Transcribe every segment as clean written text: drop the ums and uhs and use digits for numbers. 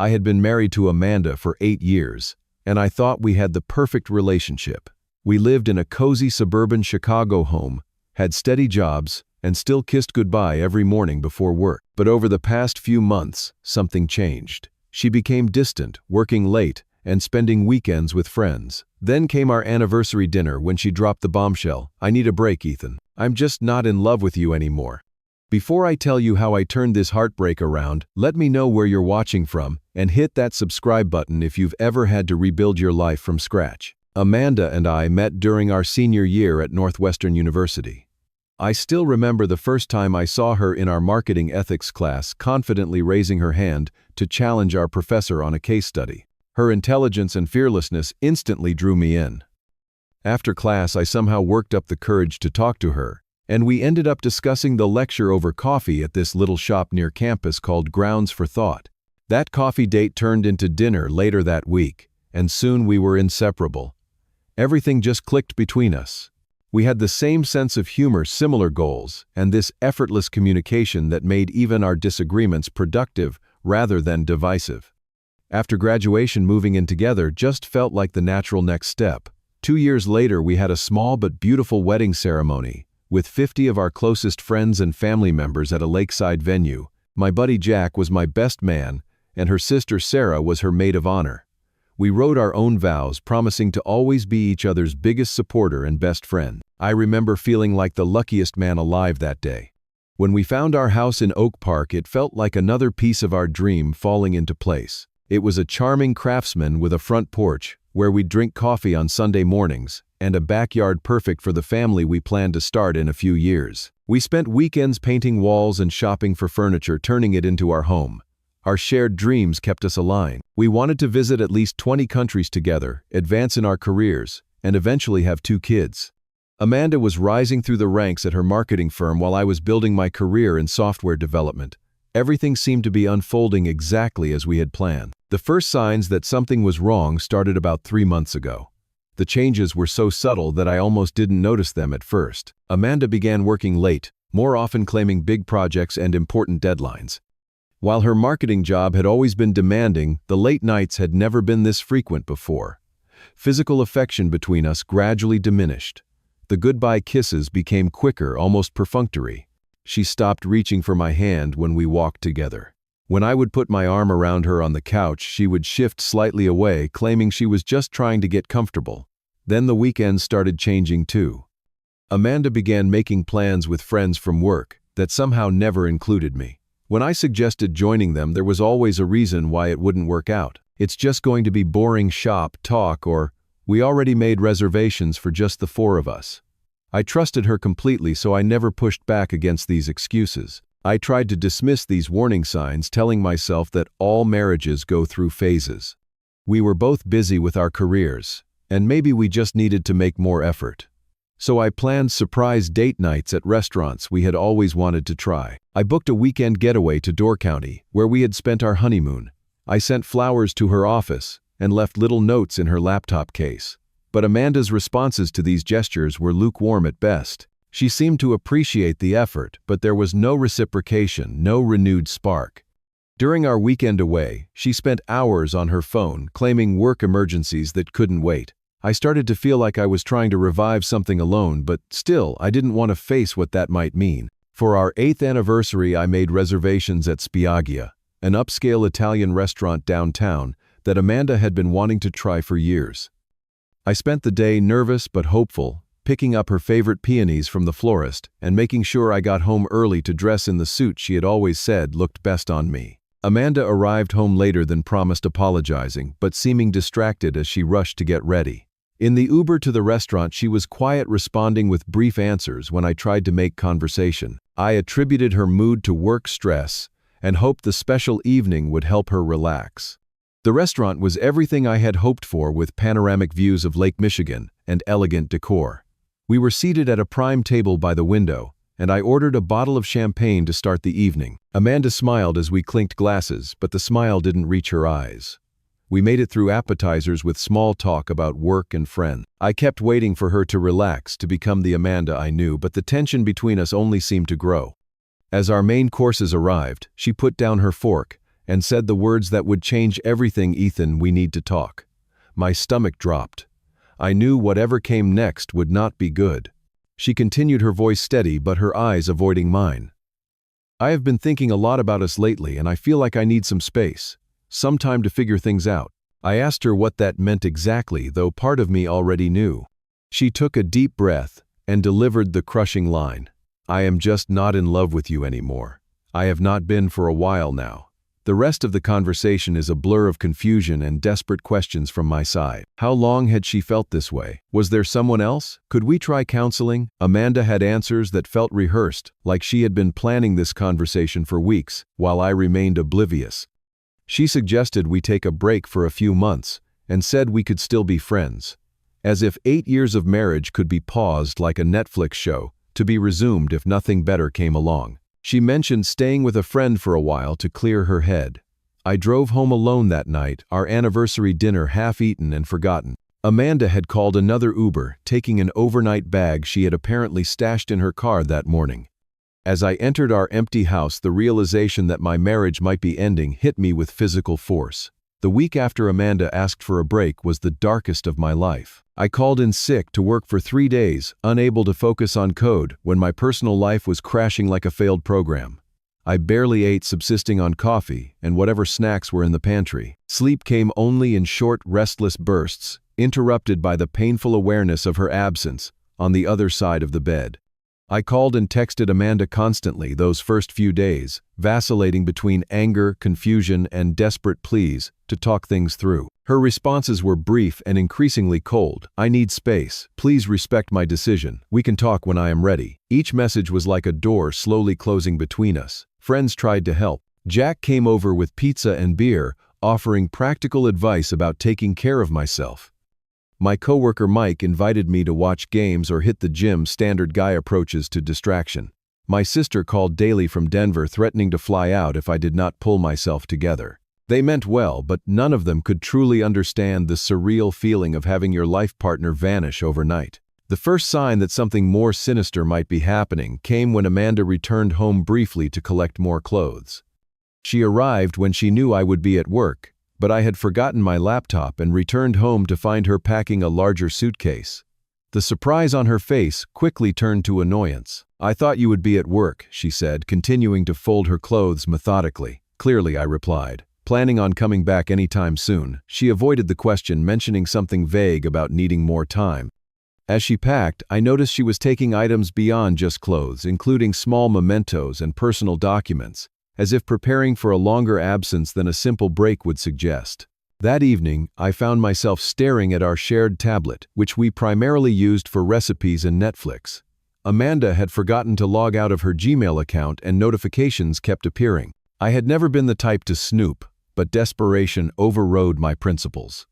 I had been married to Amanda for 8 years, and I thought we had the perfect relationship. We lived in a cozy suburban Chicago home, had steady jobs, and still kissed goodbye every morning before work. But over the past few months, something changed. She became distant, working late, and spending weekends with friends. Then came our anniversary dinner when she dropped the bombshell, "I need a break, Ethan. I'm just not in love with you anymore." Before I tell you how I turned this heartbreak around, let me know where you're watching from, and hit that subscribe button if you've ever had to rebuild your life from scratch. Amanda and I met during our senior year at Northwestern University. I still remember the first time I saw her in our marketing ethics class, confidently raising her hand to challenge our professor on a case study. Her intelligence and fearlessness instantly drew me in. After class, I somehow worked up the courage to talk to her, and we ended up discussing the lecture over coffee at this little shop near campus called Grounds for Thought. That coffee date turned into dinner later that week, and soon we were inseparable. Everything just clicked between us. We had the same sense of humor, similar goals, and this effortless communication that made even our disagreements productive rather than divisive. After graduation, moving in together just felt like the natural next step. 2 years later, we had a small but beautiful wedding ceremony, with 50 of our closest friends and family members at a lakeside venue. My buddy Jack was my best man, and her sister Sarah was her maid of honor. We wrote our own vows, promising to always be each other's biggest supporter and best friend. I remember feeling like the luckiest man alive that day. When we found our house in Oak Park, it felt like another piece of our dream falling into place. It was a charming craftsman with a front porch, where we'd drink coffee on Sunday mornings, and a backyard perfect for the family we planned to start in a few years. We spent weekends painting walls and shopping for furniture, turning it into our home. Our shared dreams kept us aligned. We wanted to visit at least 20 countries together, advance in our careers, and eventually have 2 kids. Amanda was rising through the ranks at her marketing firm while I was building my career in software development. Everything seemed to be unfolding exactly as we had planned. The first signs that something was wrong started about 3 months ago. The changes were so subtle that I almost didn't notice them at first. Amanda began working late, more often claiming big projects and important deadlines. While her marketing job had always been demanding, the late nights had never been this frequent before. Physical affection between us gradually diminished. The goodbye kisses became quicker, almost perfunctory. She stopped reaching for my hand when we walked together. When I would put my arm around her on the couch, she would shift slightly away, claiming she was just trying to get comfortable. Then the weekends started changing too. Amanda began making plans with friends from work that somehow never included me. When I suggested joining them, there was always a reason why it wouldn't work out. "It's just going to be boring shop talk," or "We already made reservations for just the 4 of us." I trusted her completely, so I never pushed back against these excuses. I tried to dismiss these warning signs, telling myself that all marriages go through phases. We were both busy with our careers, and maybe we just needed to make more effort. So I planned surprise date nights at restaurants we had always wanted to try. I booked a weekend getaway to Door County, where we had spent our honeymoon. I sent flowers to her office and left little notes in her laptop case. But Amanda's responses to these gestures were lukewarm at best. She seemed to appreciate the effort, but there was no reciprocation, no renewed spark. During our weekend away, she spent hours on her phone, claiming work emergencies that couldn't wait. I started to feel like I was trying to revive something alone, but still, I didn't want to face what that might mean. For our 8th anniversary, I made reservations at Spiaggia, an upscale Italian restaurant downtown that Amanda had been wanting to try for years. I spent the day nervous but hopeful, picking up her favorite peonies from the florist and making sure I got home early to dress in the suit she had always said looked best on me. Amanda arrived home later than promised, apologizing, but seeming distracted as she rushed to get ready. In the Uber to the restaurant, she was quiet, responding with brief answers when I tried to make conversation. I attributed her mood to work stress and hoped the special evening would help her relax. The restaurant was everything I had hoped for, with panoramic views of Lake Michigan and elegant decor. We were seated at a prime table by the window, and I ordered a bottle of champagne to start the evening. Amanda smiled as we clinked glasses, but the smile didn't reach her eyes. We made it through appetizers with small talk about work and friends. I kept waiting for her to relax, to become the Amanda I knew, but the tension between us only seemed to grow. As our main courses arrived, she put down her fork and said the words that would change everything. "Ethan, we need to talk." My stomach dropped. I knew whatever came next would not be good. She continued, her voice steady but her eyes avoiding mine. "I have been thinking a lot about us lately, and I feel like I need some space, some time to figure things out." I asked her what that meant exactly, though part of me already knew. She took a deep breath and delivered the crushing line. "I am just not in love with you anymore. I have not been for a while now." The rest of the conversation is a blur of confusion and desperate questions from my side. How long had she felt this way? Was there someone else? Could we try counseling? Amanda had answers that felt rehearsed, like she had been planning this conversation for weeks, while I remained oblivious. She suggested we take a break for a few months, and said we could still be friends. As if 8 years of marriage could be paused like a Netflix show, to be resumed if nothing better came along. She mentioned staying with a friend for a while to clear her head. I drove home alone that night, our anniversary dinner half-eaten and forgotten. Amanda had called another Uber, taking an overnight bag she had apparently stashed in her car that morning. As I entered our empty house, the realization that my marriage might be ending hit me with physical force. The week after Amanda asked for a break was the darkest of my life. I called in sick to work for 3 days, unable to focus on code when my personal life was crashing like a failed program. I barely ate, subsisting on coffee and whatever snacks were in the pantry. Sleep came only in short, restless bursts, interrupted by the painful awareness of her absence on the other side of the bed. I called and texted Amanda constantly those first few days, vacillating between anger, confusion, and desperate pleas to talk things through. Her responses were brief and increasingly cold. "I need space. Please respect my decision. We can talk when I am ready." Each message was like a door slowly closing between us. Friends tried to help. Jack came over with pizza and beer, offering practical advice about taking care of myself. My coworker Mike invited me to watch games or hit the gym, standard guy approaches to distraction. My sister called daily from Denver, threatening to fly out if I did not pull myself together. They meant well, but none of them could truly understand the surreal feeling of having your life partner vanish overnight. The first sign that something more sinister might be happening came when Amanda returned home briefly to collect more clothes. She arrived when she knew I would be at work, but I had forgotten my laptop and returned home to find her packing a larger suitcase. The surprise on her face quickly turned to annoyance. "I thought you would be at work," she said, continuing to fold her clothes methodically. "Clearly," I replied, planning on coming back anytime soon. She avoided the question, mentioning something vague about needing more time. As she packed, I noticed she was taking items beyond just clothes, including small mementos and personal documents, as if preparing for a longer absence than a simple break would suggest. That evening, I found myself staring at our shared tablet, which we primarily used for recipes and Netflix. Amanda had forgotten to log out of her Gmail account and notifications kept appearing. I had never been the type to snoop, but desperation overrode my principles.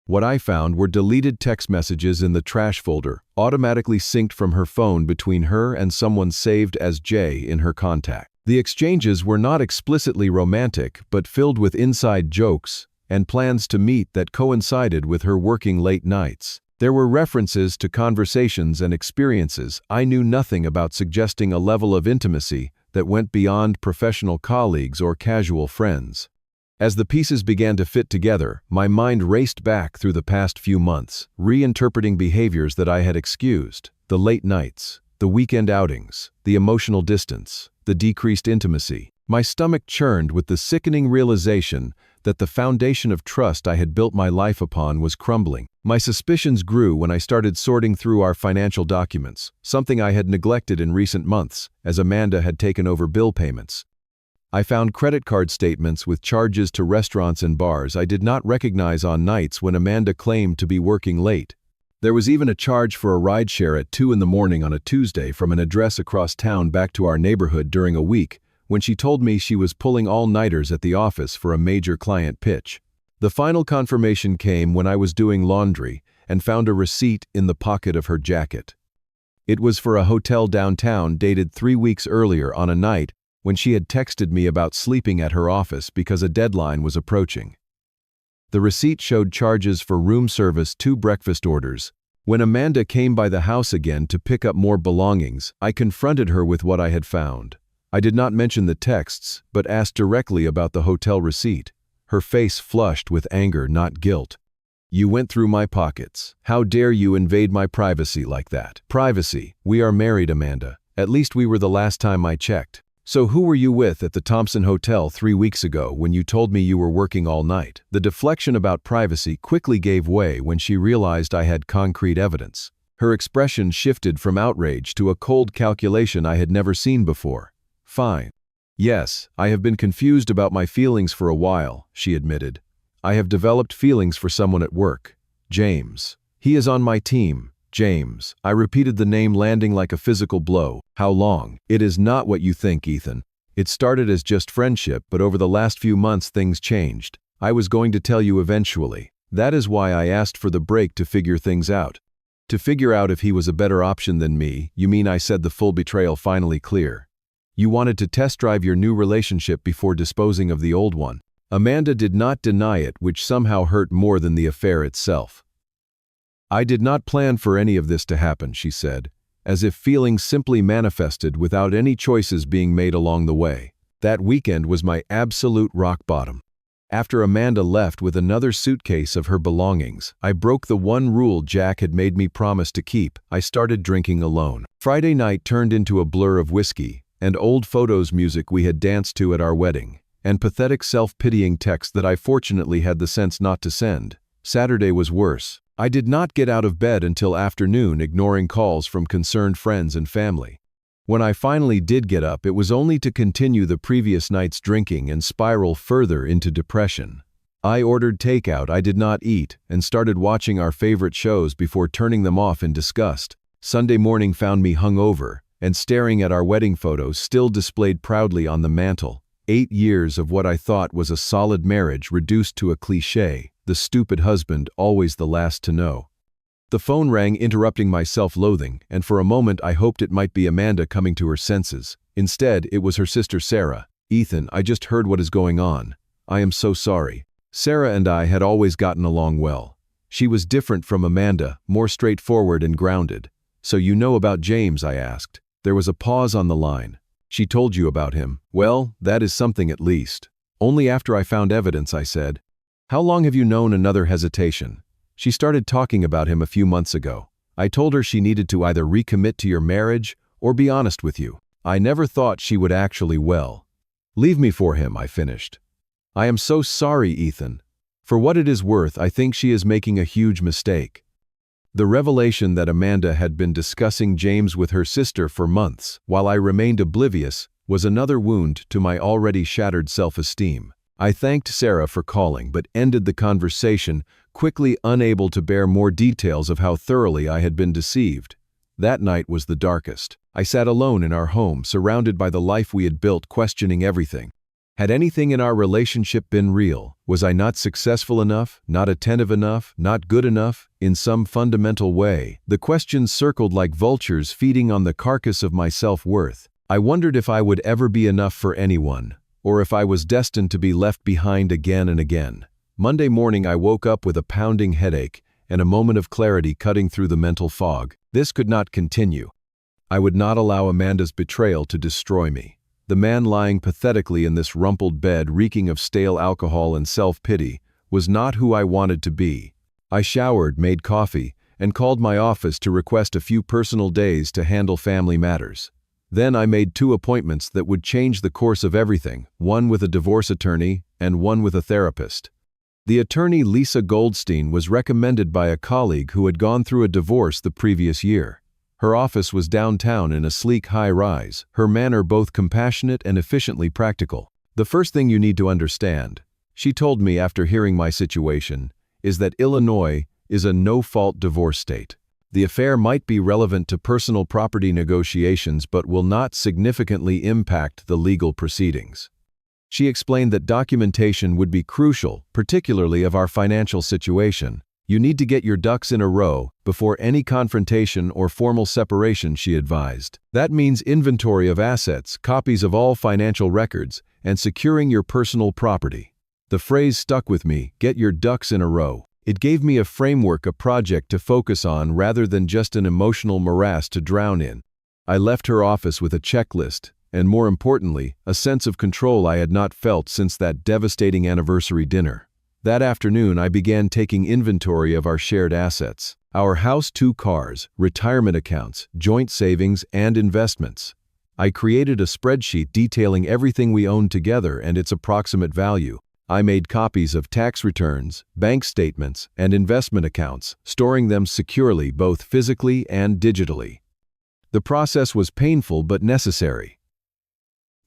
What I found were deleted text messages in the trash folder, automatically synced from her phone between her and someone saved as J in her contact. The exchanges were not explicitly romantic, but filled with inside jokes and plans to meet that coincided with her working late nights. There were references to conversations and experiences I knew nothing about, suggesting a level of intimacy that went beyond professional colleagues or casual friends. As the pieces began to fit together, my mind raced back through the past few months, reinterpreting behaviors that I had excused: the late nights, the weekend outings, the emotional distance, the decreased intimacy. My stomach churned with the sickening realization that the foundation of trust I had built my life upon was crumbling. My suspicions grew when I started sorting through our financial documents, something I had neglected in recent months, as Amanda had taken over bill payments. I found credit card statements with charges to restaurants and bars I did not recognize on nights when Amanda claimed to be working late. There was even a charge for a rideshare at 2 in the morning on a Tuesday from an address across town back to our neighborhood during a week, when she told me she was pulling all-nighters at the office for a major client pitch. The final confirmation came when I was doing laundry and found a receipt in the pocket of her jacket. It was for a hotel downtown dated 3 weeks earlier on a night when she had texted me about sleeping at her office because a deadline was approaching. The receipt showed charges for room service, 2 breakfast orders. When Amanda came by the house again to pick up more belongings, I confronted her with what I had found: I did not mention the texts, but asked directly about the hotel receipt. Her face flushed with anger, not guilt. You went through my pockets. How dare you invade my privacy like that? Privacy. We are married, Amanda. At least we were the last time I checked. So who were you with at the Thompson Hotel 3 weeks ago when you told me you were working all night? The deflection about privacy quickly gave way when she realized I had concrete evidence. Her expression shifted from outrage to a cold calculation I had never seen before. Fine. Yes, I have been confused about my feelings for a while, she admitted. I have developed feelings for someone at work. James. He is on my team. James. I repeated the name, landing like a physical blow. How long? It is not what you think, Ethan. It started as just friendship, but over the last few months things changed. I was going to tell you eventually. That is why I asked for the break to figure things out. To figure out if he was a better option than me. You mean I said the full betrayal finally clear? You wanted to test drive your new relationship before disposing of the old one. Amanda did not deny it, which somehow hurt more than the affair itself. I did not plan for any of this to happen, she said, as if feelings simply manifested without any choices being made along the way. That weekend was my absolute rock bottom. After Amanda left with another suitcase of her belongings, I broke the one rule Jack had made me promise to keep. I started drinking alone. Friday night turned into a blur of whiskey and old photos, music we had danced to at our wedding, and pathetic self-pitying texts that I fortunately had the sense not to send. Saturday was worse. I did not get out of bed until afternoon, ignoring calls from concerned friends and family. When I finally did get up, it was only to continue the previous night's drinking and spiral further into depression. I ordered takeout I did not eat and started watching our favorite shows before turning them off in disgust. Sunday morning found me hungover and staring at our wedding photos still displayed proudly on the mantel. 8 years of what I thought was a solid marriage reduced to a cliché, the stupid husband always the last to know. The phone rang, interrupting my self-loathing, and for a moment I hoped it might be Amanda coming to her senses. Instead, it was her sister Sarah. Ethan, I just heard what is going on. I am so sorry. Sarah and I had always gotten along well. She was different from Amanda, more straightforward and grounded. So you know about James, I asked. There was a pause on the line. She told you about him. Well, that is something at least. Only after I found evidence, I said. How long have you known? Another hesitation. She started talking about him a few months ago. I told her she needed to either recommit to your marriage or be honest with you. I never thought she would actually, well, leave me for him, I finished. I am so sorry, Ethan. For what it is worth, I think she is making a huge mistake. The revelation that Amanda had been discussing James with her sister for months, while I remained oblivious, was another wound to my already shattered self-esteem. I thanked Sarah for calling, but ended the conversation, quickly unable to bear more details of how thoroughly I had been deceived. That night was the darkest. I sat alone in our home, surrounded by the life we had built, questioning everything. Had anything in our relationship been real? Was I not successful enough, not attentive enough, not good enough, in some fundamental way? The questions circled like vultures feeding on the carcass of my self-worth. I wondered if I would ever be enough for anyone, or if I was destined to be left behind again and again. Monday morning I woke up with a pounding headache and a moment of clarity cutting through the mental fog. This could not continue. I would not allow Amanda's betrayal to destroy me. The man lying pathetically in this rumpled bed, reeking of stale alcohol and self-pity, was not who I wanted to be. I showered, made coffee, and called my office to request a few personal days to handle family matters. Then I made 2 appointments that would change the course of everything, one with a divorce attorney and one with a therapist. The attorney, Lisa Goldstein, was recommended by a colleague who had gone through a divorce the previous year. Her office was downtown in a sleek high-rise, her manner both compassionate and efficiently practical. The first thing you need to understand, she told me after hearing my situation, is that Illinois is a no-fault divorce state. The affair might be relevant to personal property negotiations but will not significantly impact the legal proceedings. She explained that documentation would be crucial, particularly of our financial situation. You need to get your ducks in a row before any confrontation or formal separation, she advised. That means inventory of assets, copies of all financial records, and securing your personal property. The phrase stuck with me, get your ducks in a row. It gave me a framework, a project to focus on rather than just an emotional morass to drown in. I left her office with a checklist, and more importantly, a sense of control I had not felt since that devastating anniversary dinner. That afternoon, I began taking inventory of our shared assets. Our house, 2 cars, retirement accounts, joint savings, and investments. I created a spreadsheet detailing everything we owned together and its approximate value. I made copies of tax returns, bank statements, and investment accounts, storing them securely both physically and digitally. The process was painful but necessary.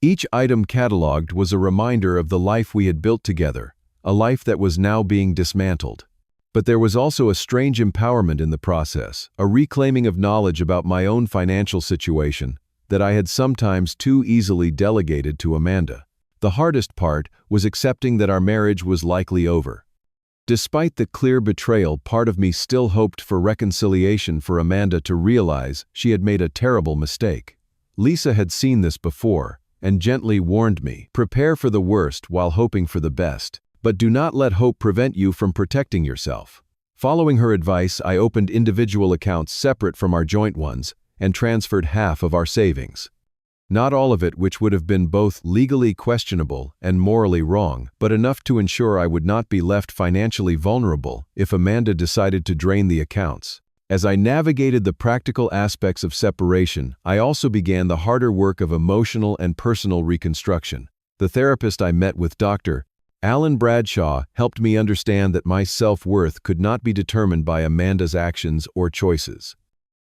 Each item cataloged was a reminder of the life we had built together, a life that was now being dismantled. But there was also a strange empowerment in the process, a reclaiming of knowledge about my own financial situation that I had sometimes too easily delegated to Amanda. The hardest part was accepting that our marriage was likely over. Despite the clear betrayal, part of me still hoped for reconciliation, for Amanda to realize she had made a terrible mistake. Lisa had seen this before and gently warned me, prepare for the worst while hoping for the best. But do not let hope prevent you from protecting yourself. Following her advice, I opened individual accounts separate from our joint ones and transferred half of our savings. Not all of it, which would have been both legally questionable and morally wrong, but enough to ensure I would not be left financially vulnerable if Amanda decided to drain the accounts. As I navigated the practical aspects of separation, I also began the harder work of emotional and personal reconstruction. The therapist I met with, Dr. Alan Bradshaw, helped me understand that my self-worth could not be determined by Amanda's actions or choices.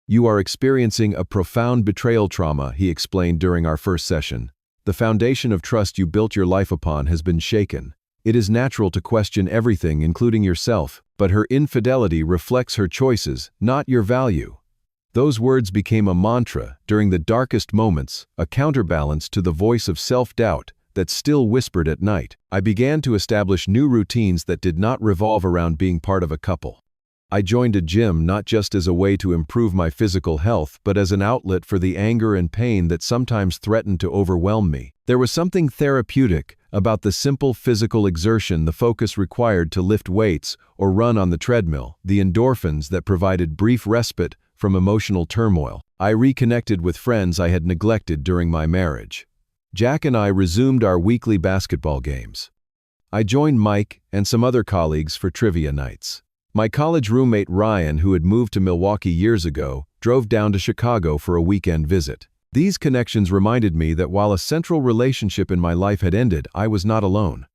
You are experiencing a profound betrayal trauma, he explained during our first session. The foundation of trust you built your life upon has been shaken. It is natural to question everything, including yourself, but her infidelity reflects her choices, not your value. Those words became a mantra during the darkest moments, a counterbalance to the voice of self-doubt that still whispered at night. I began to establish new routines that did not revolve around being part of a couple. I joined a gym not just as a way to improve my physical health, but as an outlet for the anger and pain that sometimes threatened to overwhelm me. There was something therapeutic about the simple physical exertion, the focus required to lift weights or run on the treadmill, the endorphins that provided brief respite from emotional turmoil. I reconnected with friends I had neglected during my marriage. Jack and I resumed our weekly basketball games. I joined Mike and some other colleagues for trivia nights. My college roommate Ryan, who had moved to Milwaukee years ago, drove down to Chicago for a weekend visit. These connections reminded me that while a central relationship in my life had ended, I was not alone.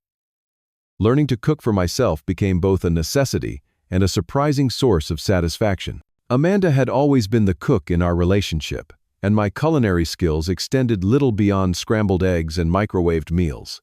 Learning to cook for myself became both a necessity and a surprising source of satisfaction. Amanda had always been the cook in our relationship, and my culinary skills extended little beyond scrambled eggs and microwaved meals.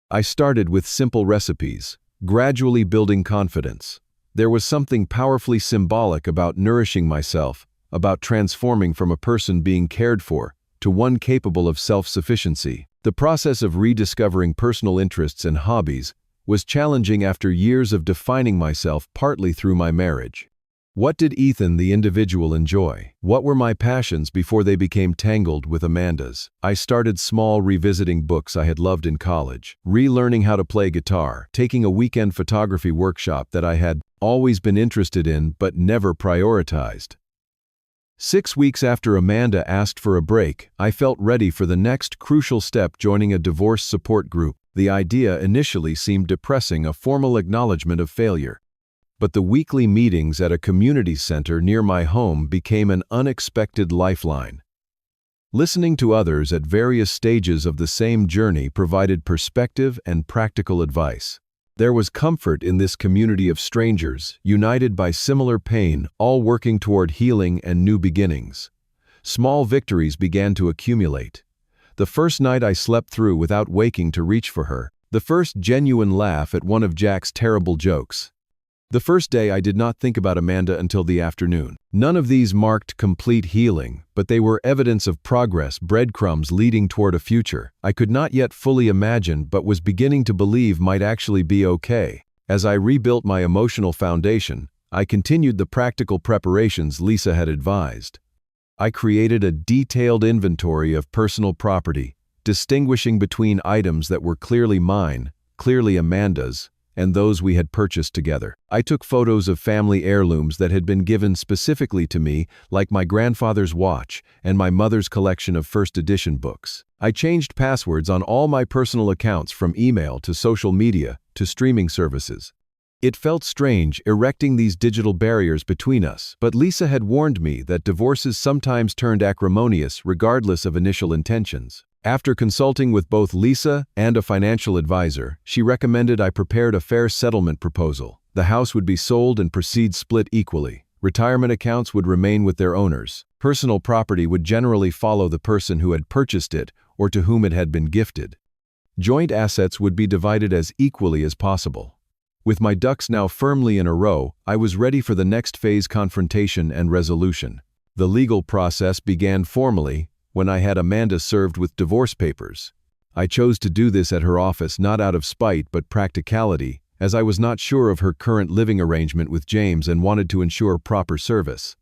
I started with simple recipes, gradually building confidence. There was something powerfully symbolic about nourishing myself, about transforming from a person being cared for to one capable of self-sufficiency. The process of rediscovering personal interests and hobbies was challenging after years of defining myself partly through my marriage. What did Ethan, the individual, enjoy? What were my passions before they became tangled with Amanda's? I started small, revisiting books I had loved in college, relearning how to play guitar, taking a weekend photography workshop that I had always been interested in but never prioritized. 6 weeks after Amanda asked for a break, I felt ready for the next crucial step, joining a divorce support group. The idea initially seemed depressing, a formal acknowledgement of failure. But the weekly meetings at a community center near my home became an unexpected lifeline. Listening to others at various stages of the same journey provided perspective and practical advice. There was comfort in this community of strangers, united by similar pain, all working toward healing and new beginnings. Small victories began to accumulate. The first night I slept through without waking to reach for her. The first genuine laugh at one of Jack's terrible jokes. The first day I did not think about Amanda until the afternoon. None of these marked complete healing, but they were evidence of progress, breadcrumbs leading toward a future I could not yet fully imagine but was beginning to believe might actually be okay. As I rebuilt my emotional foundation, I continued the practical preparations Lisa had advised. I created a detailed inventory of personal property, distinguishing between items that were clearly mine, clearly Amanda's, and those we had purchased together. I took photos of family heirlooms that had been given specifically to me, like my grandfather's watch and my mother's collection of first edition books. I changed passwords on all my personal accounts, from email to social media to streaming services. It felt strange erecting these digital barriers between us, but Lisa had warned me that divorces sometimes turned acrimonious regardless of initial intentions. After consulting with both Lisa and a financial advisor, she recommended I prepared a fair settlement proposal. The house would be sold and proceeds split equally. Retirement accounts would remain with their owners. Personal property would generally follow the person who had purchased it or to whom it had been gifted. Joint assets would be divided as equally as possible. With my ducks now firmly in a row, I was ready for the next phase: confrontation and resolution. The legal process began formally when I had Amanda served with divorce papers. I chose to do this at her office not out of spite but practicality, as I was not sure of her current living arrangement with James and wanted to ensure proper service.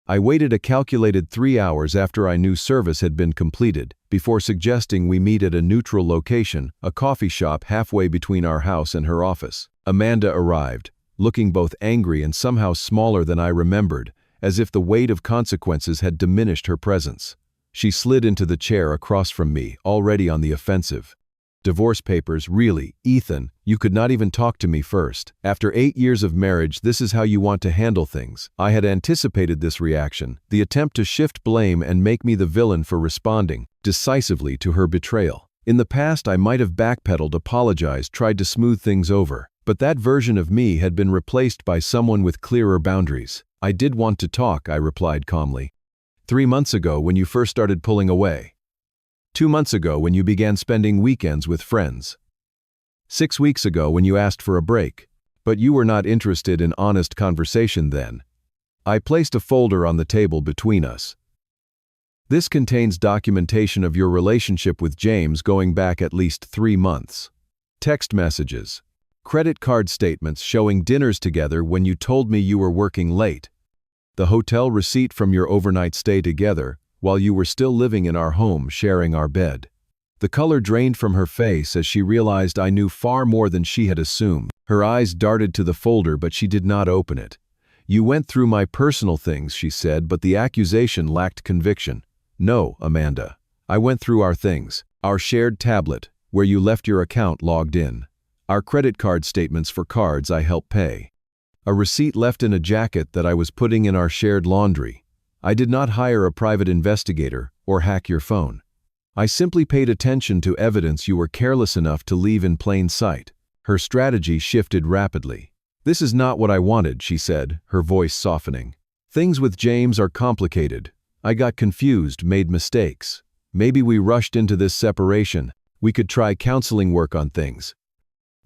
I waited a calculated 3 hours after I knew service had been completed, before suggesting we meet at a neutral location, a coffee shop halfway between our house and her office. Amanda arrived, looking both angry and somehow smaller than I remembered, as if the weight of consequences had diminished her presence. She slid into the chair across from me, already on the offensive. Divorce papers, really, Ethan, you could not even talk to me first. After 8 years of marriage, this is how you want to handle things. I had anticipated this reaction, the attempt to shift blame and make me the villain for responding decisively to her betrayal. In the past, I might have backpedaled, apologized, tried to smooth things over, but that version of me had been replaced by someone with clearer boundaries. I did want to talk, I replied calmly. 3 months ago, when you first started pulling away. 2 months ago, when you began spending weekends with friends. 6 weeks ago, when you asked for a break. But you were not interested in honest conversation then. I placed a folder on the table between us. This contains documentation of your relationship with James going back at least 3 months. Text messages. Credit card statements showing dinners together when you told me you were working late. The hotel receipt from your overnight stay together, while you were still living in our home, sharing our bed. The color drained from her face as she realized I knew far more than she had assumed. Her eyes darted to the folder, but she did not open it. You went through my personal things, she said, but the accusation lacked conviction. No, Amanda. I went through our things. Our shared tablet, where you left your account logged in. Our credit card statements for cards I helped pay. A receipt left in a jacket that I was putting in our shared laundry. I did not hire a private investigator or hack your phone. I simply paid attention to evidence you were careless enough to leave in plain sight. Her strategy shifted rapidly. This is not what I wanted, she said, her voice softening. Things with James are complicated. I got confused, made mistakes. Maybe we rushed into this separation. We could try counseling work on things.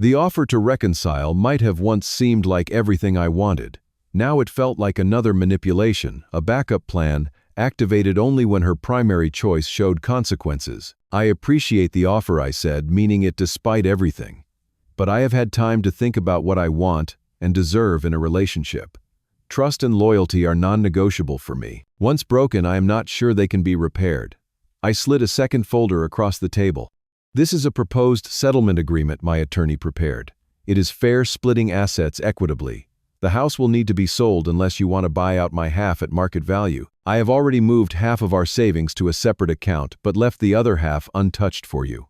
The offer to reconcile might have once seemed like everything I wanted. Now it felt like another manipulation, a backup plan, activated only when her primary choice showed consequences. I appreciate the offer, I said, meaning it despite everything. But I have had time to think about what I want and deserve in a relationship. Trust and loyalty are non-negotiable for me. Once broken, I am not sure they can be repaired. I slid a second folder across the table. This is a proposed settlement agreement my attorney prepared. It is fair, splitting assets equitably. The house will need to be sold unless you want to buy out my half at market value. I have already moved half of our savings to a separate account, but left the other half untouched for you.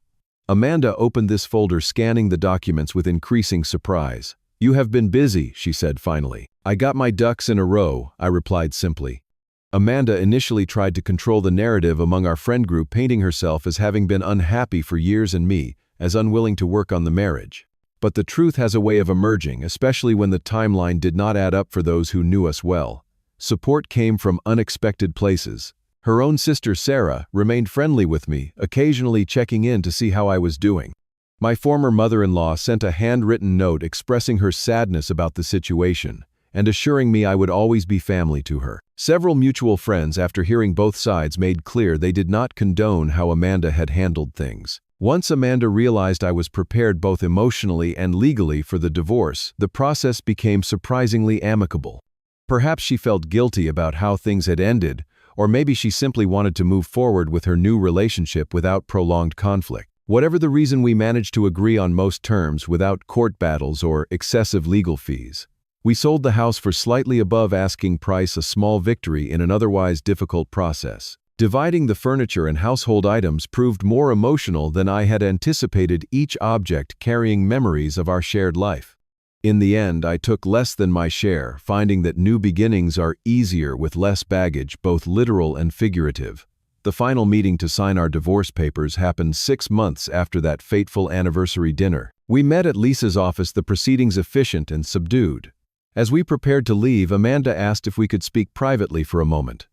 Amanda opened this folder, scanning the documents with increasing surprise. You have been busy, she said finally. I got my ducks in a row, I replied simply. Amanda initially tried to control the narrative among our friend group, painting herself as having been unhappy for years and me as unwilling to work on the marriage. But the truth has a way of emerging, especially when the timeline did not add up for those who knew us well. Support came from unexpected places. Her own sister Sarah remained friendly with me, occasionally checking in to see how I was doing. My former mother-in-law sent a handwritten note expressing her sadness about the situation and assuring me I would always be family to her. Several mutual friends, after hearing both sides, made clear they did not condone how Amanda had handled things. Once Amanda realized I was prepared both emotionally and legally for the divorce, the process became surprisingly amicable. Perhaps she felt guilty about how things had ended, or maybe she simply wanted to move forward with her new relationship without prolonged conflict. Whatever the reason, we managed to agree on most terms without court battles or excessive legal fees. We sold the house for slightly above asking price, a small victory in an otherwise difficult process. Dividing the furniture and household items proved more emotional than I had anticipated, each object carrying memories of our shared life. In the end, I took less than my share, finding that new beginnings are easier with less baggage, both literal and figurative. The final meeting to sign our divorce papers happened 6 months after that fateful anniversary dinner. We met at Lisa's office, the proceedings efficient and subdued. As we prepared to leave, Amanda asked if we could speak privately for a moment.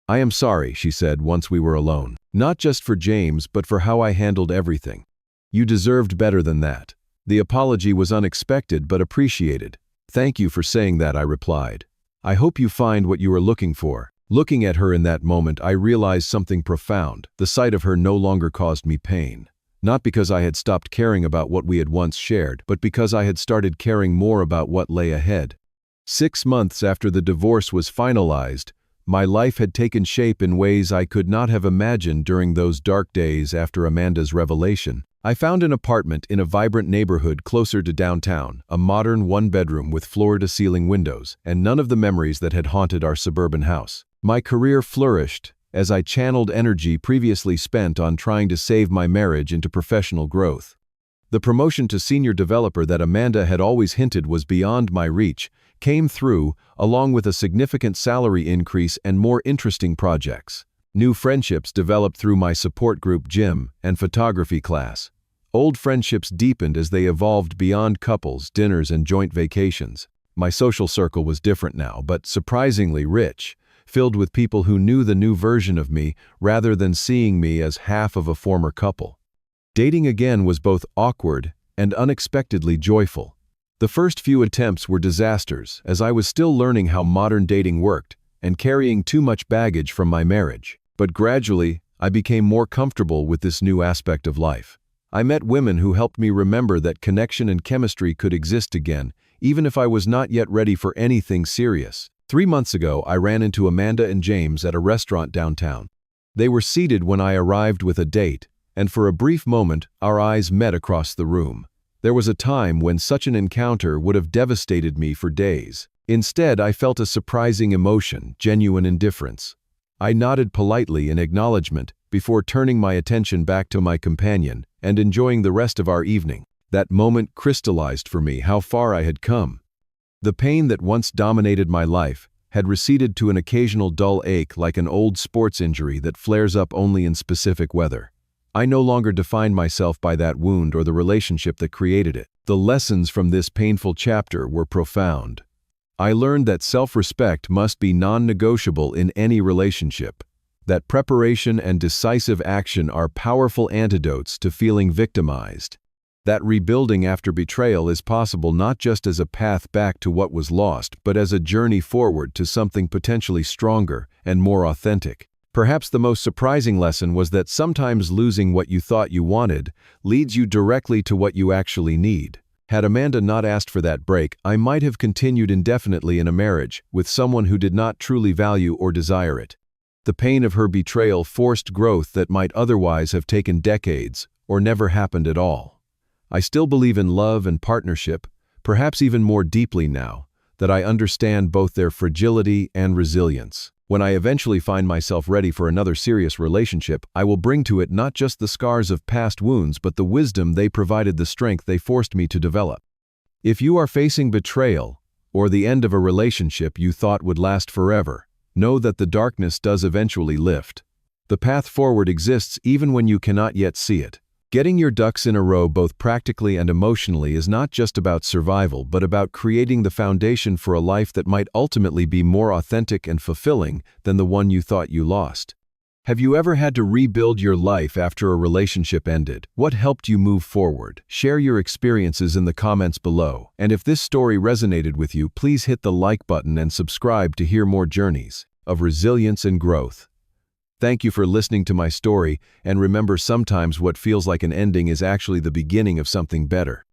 "I am sorry," she said once we were alone. "Not just for James, but for how I handled everything. You deserved better than that." The apology was unexpected but appreciated. "Thank you for saying that," I replied. "I hope you find what you are looking for." Looking at her in that moment, I realized something profound. The sight of her no longer caused me pain. Not because I had stopped caring about what we had once shared, but because I had started caring more about what lay ahead. 6 months after the divorce was finalized, my life had taken shape in ways I could not have imagined during those dark days after Amanda's revelation. I found an apartment in a vibrant neighborhood closer to downtown, a modern one-bedroom with floor-to-ceiling windows, and none of the memories that had haunted our suburban house. My career flourished as I channeled energy previously spent on trying to save my marriage into professional growth. The promotion to senior developer that Amanda had always hinted was beyond my reach came through, along with a significant salary increase and more interesting projects. New friendships developed through my support group, gym, and photography class. Old friendships deepened as they evolved beyond couples, dinners, and joint vacations. My social circle was different now, but surprisingly rich, filled with people who knew the new version of me rather than seeing me as half of a former couple. Dating again was both awkward and unexpectedly joyful. The first few attempts were disasters, as I was still learning how modern dating worked and carrying too much baggage from my marriage. But gradually, I became more comfortable with this new aspect of life. I met women who helped me remember that connection and chemistry could exist again, even if I was not yet ready for anything serious. 3 months ago, I ran into Amanda and James at a restaurant downtown. They were seated when I arrived with a date, and for a brief moment, our eyes met across the room. There was a time when such an encounter would have devastated me for days. Instead, I felt a surprising emotion, genuine indifference. I nodded politely in acknowledgement before turning my attention back to my companion and enjoying the rest of our evening. That moment crystallized for me how far I had come. The pain that once dominated my life had receded to an occasional dull ache, like an old sports injury that flares up only in specific weather. I no longer defined myself by that wound or the relationship that created it. The lessons from this painful chapter were profound. I learned that self-respect must be non-negotiable in any relationship, that preparation and decisive action are powerful antidotes to feeling victimized, that rebuilding after betrayal is possible not just as a path back to what was lost, but as a journey forward to something potentially stronger and more authentic. Perhaps the most surprising lesson was that sometimes losing what you thought you wanted leads you directly to what you actually need. Had Amanda not asked for that break, I might have continued indefinitely in a marriage with someone who did not truly value or desire it. The pain of her betrayal forced growth that might otherwise have taken decades or never happened at all. I still believe in love and partnership, perhaps even more deeply now that I understand both their fragility and resilience. When I eventually find myself ready for another serious relationship, I will bring to it not just the scars of past wounds, but the wisdom they provided, the strength they forced me to develop. If you are facing betrayal or the end of a relationship you thought would last forever, know that the darkness does eventually lift. The path forward exists even when you cannot yet see it. Getting your ducks in a row both practically and emotionally is not just about survival, but about creating the foundation for a life that might ultimately be more authentic and fulfilling than the one you thought you lost. Have you ever had to rebuild your life after a relationship ended? What helped you move forward? Share your experiences in the comments below. And if this story resonated with you, please hit the like button and subscribe to hear more journeys of resilience and growth. Thank you for listening to my story, and remember, sometimes what feels like an ending is actually the beginning of something better.